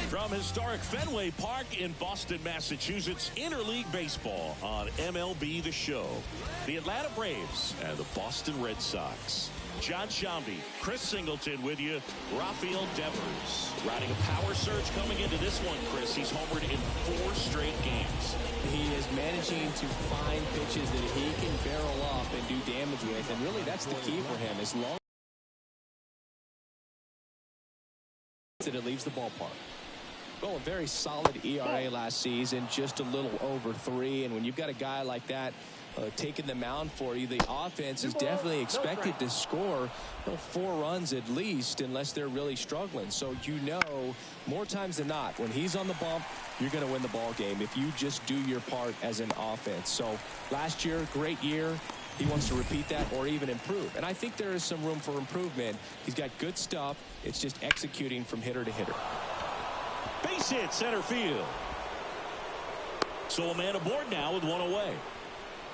From historic Fenway Park in Boston, Massachusetts, interleague baseball on MLB The Show. The Atlanta Braves and the Boston Red Sox. John Shambi, Chris Singleton with you. Rafael Devers riding a power surge coming into this one, Chris. He's homered in 4 straight games. He is managing to find pitches that he can barrel up and do damage with, and really that's the key for him. As long as it leaves the ballpark. Well, a very solid ERA last season, just a little over 3, and when you've got a guy like that taking the mound for you, the offense is definitely expected to score 4 runs at least, unless they're really struggling. So more times than not, when he's on the bump, you're going to win the ball game if you just do your part as an offense. So last year, great year. He wants to repeat that or even improve, and I think there is some room for improvement. He's got good stuff. It's just executing from hitter to hitter. Base hit center field. So a man aboard now with 1 away.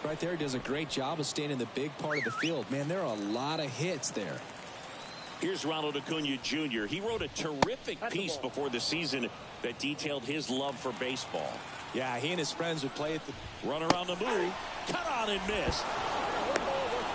Right there, does a great job of staying in the big part of the field. Man, there are a lot of hits there. Here's Ronald Acuna Jr. He wrote a terrific piece before the season that detailed his love for baseball. Yeah, he and his friends would play at the run around the move, cut on and miss.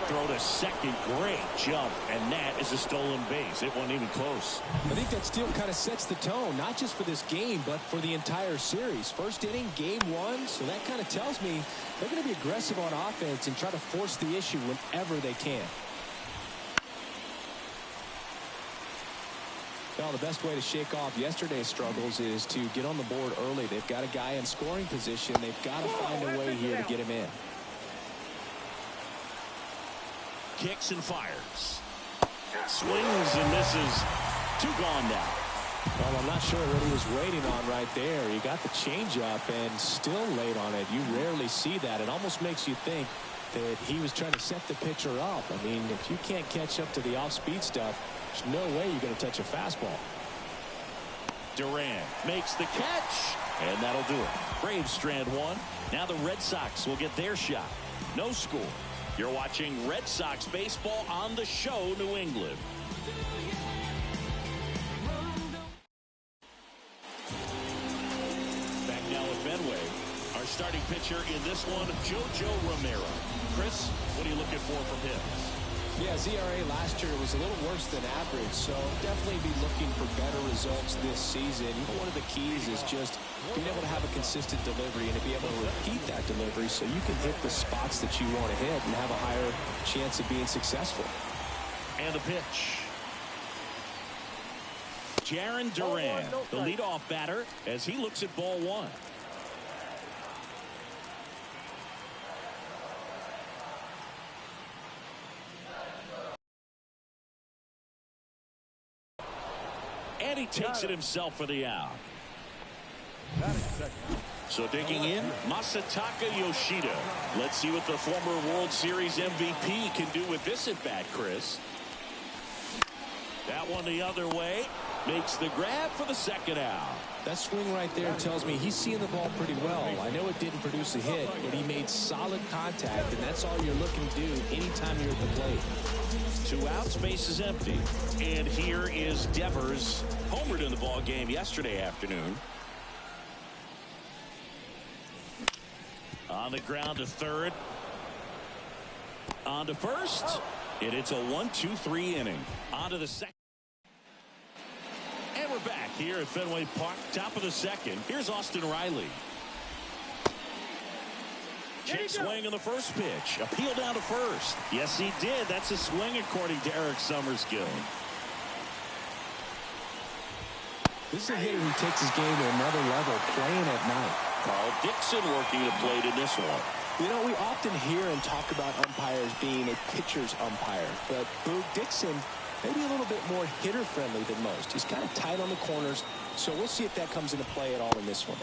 Throw to second, great jump, and that is a stolen base. It wasn't even close. I think that still kind of sets the tone, not just for this game, but for the entire series. First inning, game 1, so that kind of tells me they're going to be aggressive on offense and try to force the issue whenever they can. Well, the best way to shake off yesterday's struggles is to get on the board early. They've got a guy in scoring position. They've got to find a way here to get him in. Kicks and fires. Swings and misses. 2 gone now. Well, I'm not sure what he was waiting on right there. He got the changeup and still laid on it. You rarely see that. It almost makes you think that he was trying to set the pitcher up. I mean, if you can't catch up to the off-speed stuff, there's no way you're going to touch a fastball. Duran makes the catch, and that'll do it. Braves strand 1. Now the Red Sox will get their shot. No score. You're watching Red Sox baseball on The Show, New England. Back now at Fenway. Our starting pitcher in this one, JoJo Romero. Chris, what are you looking for from him? Yeah, ZRA last year was a little worse than average, so definitely be looking for better results this season. One of the keys is just being able to have a consistent delivery and to be able to repeat that delivery so you can hit the spots that you want to hit and have a higher chance of being successful. And the pitch. Jarren Duran, the leadoff batter, as he looks at ball 1. And he takes it himself for the out. So digging in, Masataka Yoshida. Let's see what the former World Series MVP can do with this at bat, Chris. That one the other way. Makes the grab for the second out. That swing right there tells me he's seeing the ball pretty well. I know it didn't produce a hit, but he made solid contact, and that's all you're looking to do anytime you're at the plate. 2 outs, base is empty. And here is Devers, homered in the ball game yesterday afternoon. On the ground to third. On to first. And it's a 1-2-3 inning. On to the second. And we're back here at Fenway Park, top of the second. Here's Austin Riley. Check swing on the first pitch. Appeal down to first. Yes, he did. That's a swing according to Eric Summerskill. This is a hitter who takes his game to another level, playing at night. Carl Dixon working the plate in this one. You know, we often hear and talk about umpires being a pitcher's umpire, but Boog Dixon maybe a little bit more hitter-friendly than most. He's kind of tight on the corners, so we'll see if that comes into play at all in this one.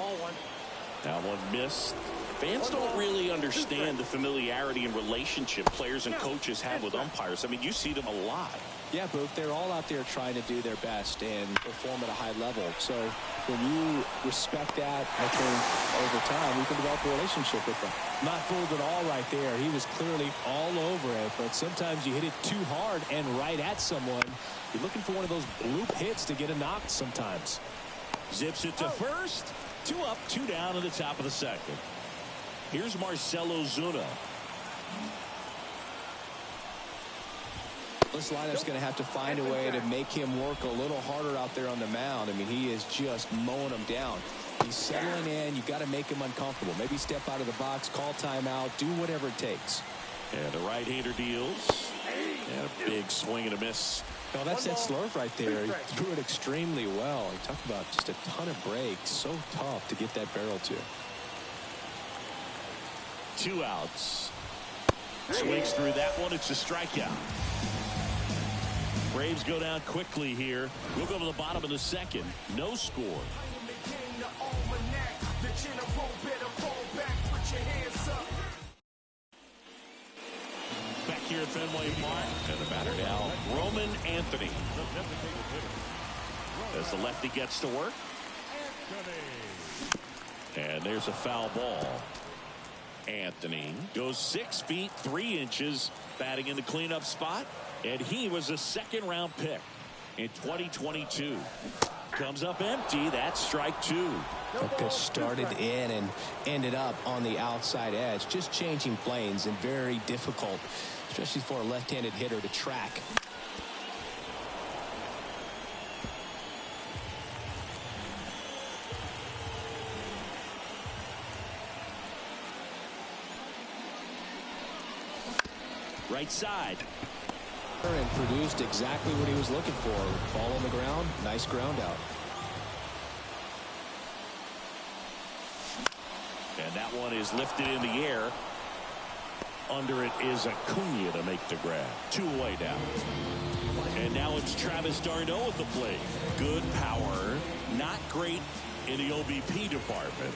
That one missed. Fans don't really understand the familiarity and relationship players and coaches have with umpires. I mean, you see them a lot. Yeah, Boog, they're all out there trying to do their best and perform at a high level. So when you respect that, I think over time you can develop a relationship with them. Not fooled at all right there. He was clearly all over it, but sometimes you hit it too hard and right at someone. You're looking for one of those bloop hits to get a knock sometimes. Zips it to first. 2 up, 2 down in the top of the second. Here's Marcell Ozuna. This lineup's going to have to find a way to make him work a little harder out there on the mound. I mean, he is just mowing them down. He's settling in. You got to make him uncomfortable. Maybe step out of the box, call timeout, do whatever it takes. And the right-hander deals. And a big swing and a miss. Oh, that's that slurve right there. He threw it extremely well. He talked about just a ton of breaks. So tough to get that barrel to. 2 outs. Swings through that one. It's a strikeout. Braves go down quickly here. We'll go to the bottom of the second. No score. Back here at Fenway Park. And the batter now, Roman Anthony. As the lefty gets to work. And there's a foul ball. Anthony goes 6 feet 3 inches, batting in the cleanup spot. And he was a second-round pick in 2022. Comes up empty. That's strike 2. The pitch started in and ended up on the outside edge. Just changing planes and very difficult, especially for a left-handed hitter to track. Right side. And produced exactly what he was looking for. Ball on the ground. Nice ground out. And that one is lifted in the air. Under it is Acuna to make the grab. 2 away now. And now it's Travis d'Arnaud at the plate. Good power. Not great in the OBP department.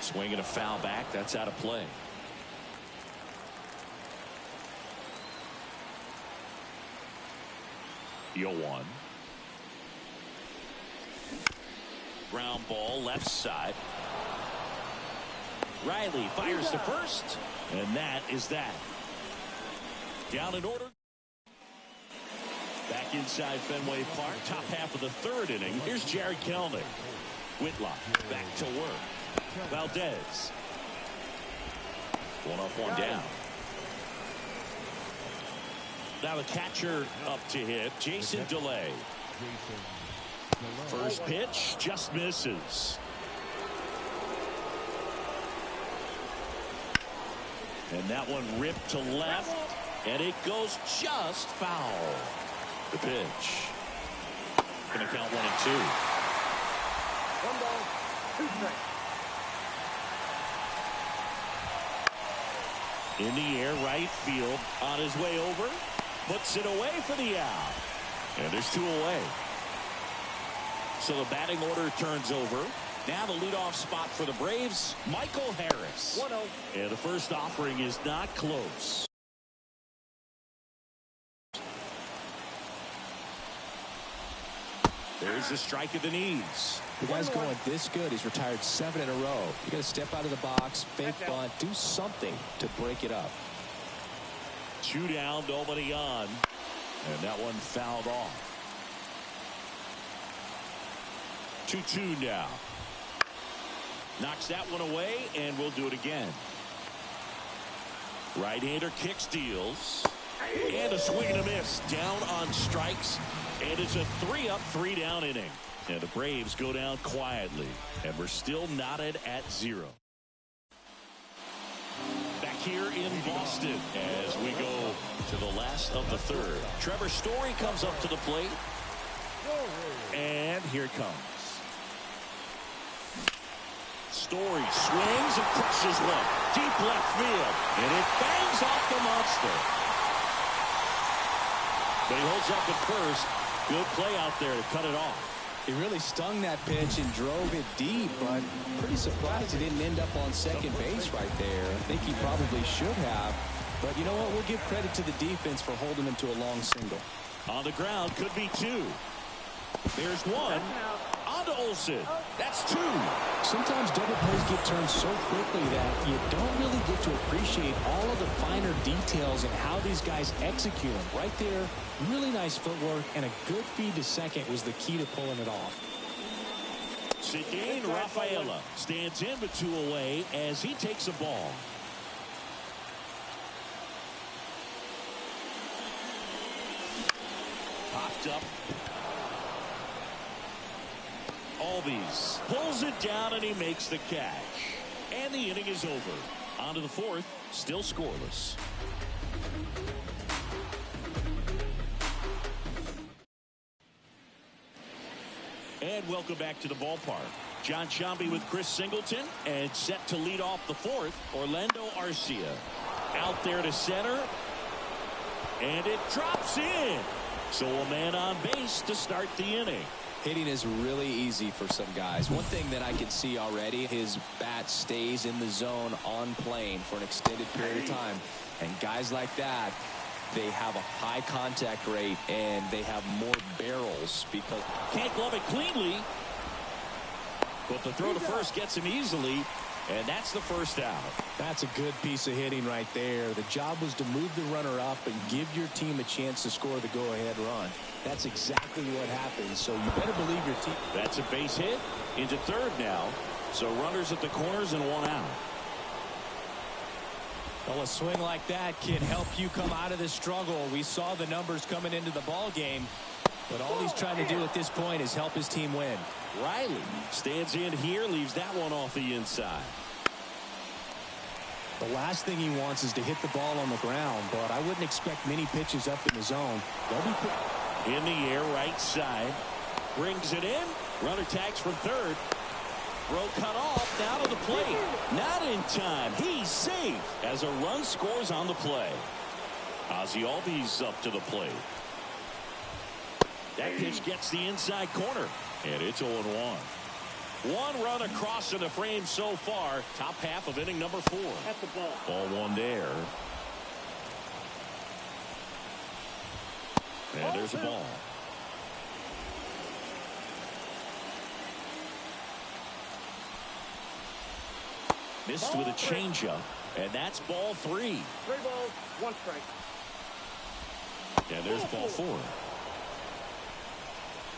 Swinging a foul back. That's out of play. Yoan. Ground ball left side. Riley fires to first, and that is that. Down in order. Back inside Fenway Park, top half of the 3rd inning. Here's Jared Kelnick. Whitlock back to work. Valdez. 1 up, 1 down. Now the catcher up to hit, Jason DeLay. First pitch just misses. And that one ripped to left, and it goes just foul. The pitch. Going to count 1 and 2. 1 ball, 2 strikes. In the air, right field, on his way over, puts it away for the out. And there's 2 away. So the batting order turns over. Now the leadoff spot for the Braves, Michael Harris. 1-0. And the first offering is not close. There's the strike at the knees. The guy's going this good. He's retired 7 in a row. You got to step out of the box, fake bunt, do something to break it up. 2 down, nobody on. And that one fouled off. 2-2 now. Knocks that one away, and we'll do it again. Right-hander kicks, deals. And a swing and a miss. Down on strikes. And it's a 3-up, 3-down inning. And the Braves go down quietly. And we're still knotted at 0. Back here in Boston as we go to the last of the 3rd. Trevor Story comes up to the plate. And here it comes. Story swings and crushes one. Deep left field. And it bangs off the monster. But he holds up at first. Good play out there to cut it off. He really stung that pitch and drove it deep, but pretty surprised he didn't end up on second base right there. I think he probably should have. But you know what? We'll give credit to the defense for holding him to a long single. On the ground, could be 2. There's 1. On to Olsen. That's 2. Sometimes double plays get turned so quickly that you don't really get to appreciate all of the finer details and how these guys execute them. Right there, really nice footwork, and a good feed to second was the key to pulling it off. Sidney Rafaela stands in with 2 away as he takes a ball. Popped up. Albies pulls it down and he makes the catch. And the inning is over. On to the 4th, still scoreless. And welcome back to the ballpark. John Sciambi with Chris Singleton, and set to lead off the 4th, Orlando Arcia. Out there to center, and it drops in. So a man on base to start the inning. Hitting is really easy for some guys. One thing that I can see already, his bat stays in the zone on plane for an extended period of time. And guys like that, they have a high contact rate and they have more barrels because can't glove it cleanly. But the throw to first gets him easily, and that's the first out. That's a good piece of hitting right there. The job was to move the runner up and give your team a chance to score the go-ahead run. That's exactly what happened, so you better believe your team. That's a base hit into 3rd now. So runners at the corners and 1 out. Well, a swing like that can help you come out of this struggle. We saw the numbers coming into the ball game, but all he's trying to do at this point is help his team win. Riley stands in here, leaves that one off the inside. The last thing he wants is to hit the ball on the ground, but I wouldn't expect many pitches up in the zone. They'll be in the air, right side. Brings it in. Runner tags from 3rd. Throw cut off. Now to the plate. Not in time. He's safe as a run scores on the play. Ozzie Albies up to the plate. That pitch gets the inside corner, and it's 0-1. 1 run across in the frame so far. Top half of inning number 4. At the ball. Ball 1 there. And there's a ball. Missed with a changeup, and that's ball 3. 3 balls, 1 strike. And there's ball 4.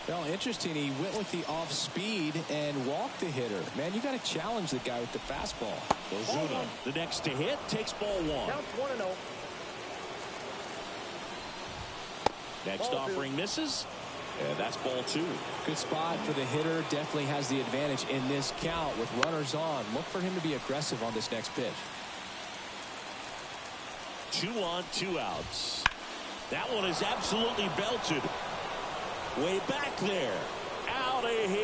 Well, interesting. He went with the off speed and walked the hitter. Man, you got to challenge the guy with the fastball. Ozuna, the next to hit, takes ball 1. Counts 1-0. Next Ball offering 2. Misses, and that's ball 2. Good spot for the hitter. Definitely has the advantage in this count with runners on. Look for him to be aggressive on this next pitch. 2 on, 2 outs. That one is absolutely belted. Way back there. Out of here.